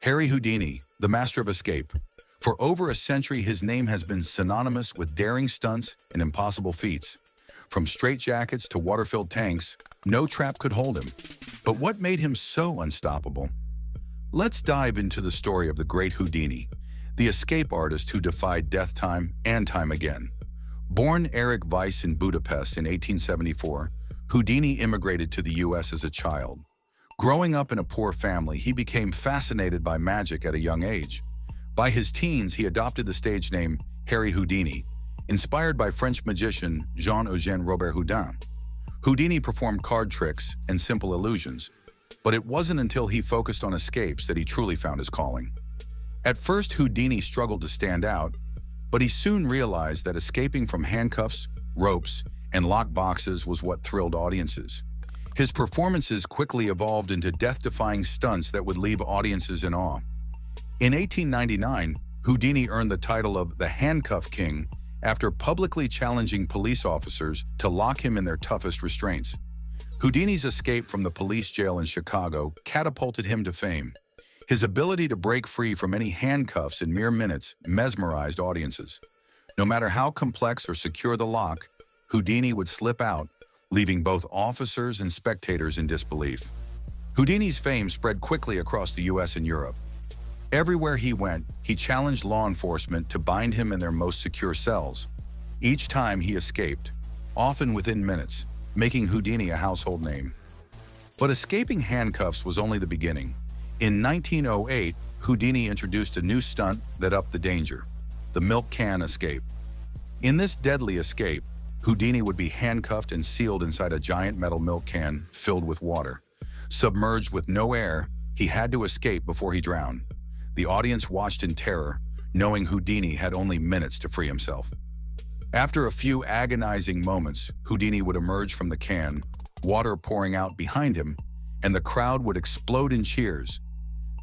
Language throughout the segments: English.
Harry Houdini, the master of escape. For over a century, his name has been synonymous with daring stunts and impossible feats. From straitjackets to water-filled tanks, no trap could hold him. But what made him so unstoppable? Let's dive into the story of the Great Houdini, the escape artist who defied death time and time again. Born Ehrich Weiss in Budapest in 1874, Houdini immigrated to the US as a child. Growing up in a poor family, he became fascinated by magic at a young age. By his teens, he adopted the stage name Harry Houdini, inspired by French magician Jean Eugène Robert-Houdin. Houdini performed card tricks and simple illusions, but it wasn't until he focused on escapes that he truly found his calling. At first, Houdini struggled to stand out, but he soon realized that escaping from handcuffs, ropes, and locked boxes was what thrilled audiences. His performances quickly evolved into death-defying stunts that would leave audiences in awe. In 1899, Houdini earned the title of the Handcuff King after publicly challenging police officers to lock him in their toughest restraints. Houdini's escape from the police jail in Chicago catapulted him to fame. His ability to break free from any handcuffs in mere minutes mesmerized audiences. No matter how complex or secure the lock, Houdini would slip out, leaving both officers and spectators in disbelief. Houdini's fame spread quickly across the US and Europe. Everywhere he went, he challenged law enforcement to bind him in their most secure cells. Each time he escaped, often within minutes, making Houdini a household name. But escaping handcuffs was only the beginning. In 1908, Houdini introduced a new stunt that upped the danger: the milk can escape. In this deadly escape, Houdini would be handcuffed and sealed inside a giant metal milk can filled with water. Submerged with no air, he had to escape before he drowned. The audience watched in terror, knowing Houdini had only minutes to free himself. After a few agonizing moments, Houdini would emerge from the can, water pouring out behind him, and the crowd would explode in cheers.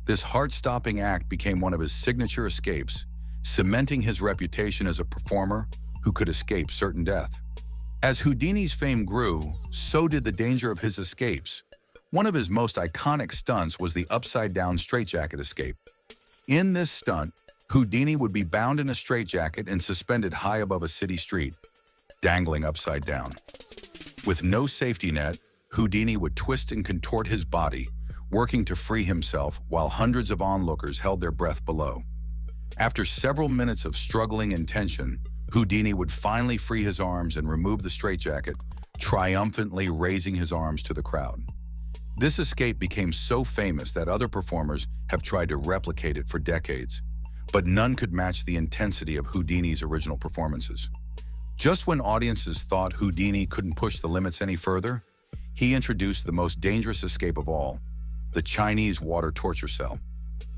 This heart-stopping act became one of his signature escapes, cementing his reputation as a performer who could escape certain death. As Houdini's fame grew, so did the danger of his escapes. One of his most iconic stunts was the upside-down straitjacket escape. In this stunt, Houdini would be bound in a straitjacket and suspended high above a city street, dangling upside down. With no safety net, Houdini would twist and contort his body, working to free himself while hundreds of onlookers held their breath below. After several minutes of struggling and tension, Houdini would finally free his arms and remove the straitjacket, triumphantly raising his arms to the crowd. This escape became so famous that other performers have tried to replicate it for decades, but none could match the intensity of Houdini's original performances. Just when audiences thought Houdini couldn't push the limits any further, he introduced the most dangerous escape of all: the Chinese water torture cell.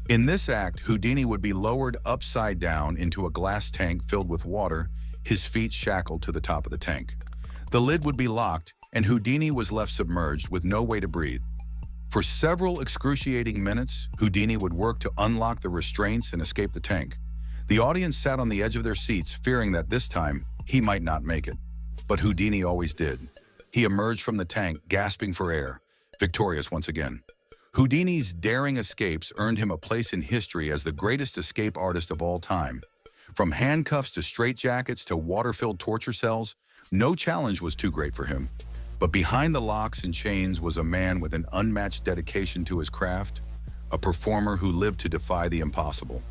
In this act, Houdini would be lowered upside down into a glass tank filled with water, his feet shackled to the top of the tank. The lid would be locked, and Houdini was left submerged with no way to breathe. For several excruciating minutes, Houdini would work to unlock the restraints and escape the tank. The audience sat on the edge of their seats, fearing that this time he might not make it. But Houdini always did. He emerged from the tank, gasping for air, victorious once again. Houdini's daring escapes earned him a place in history as the greatest escape artist of all time. From handcuffs to straitjackets to water-filled torture cells, no challenge was too great for him. But behind the locks and chains was a man with an unmatched dedication to his craft, a performer who lived to defy the impossible.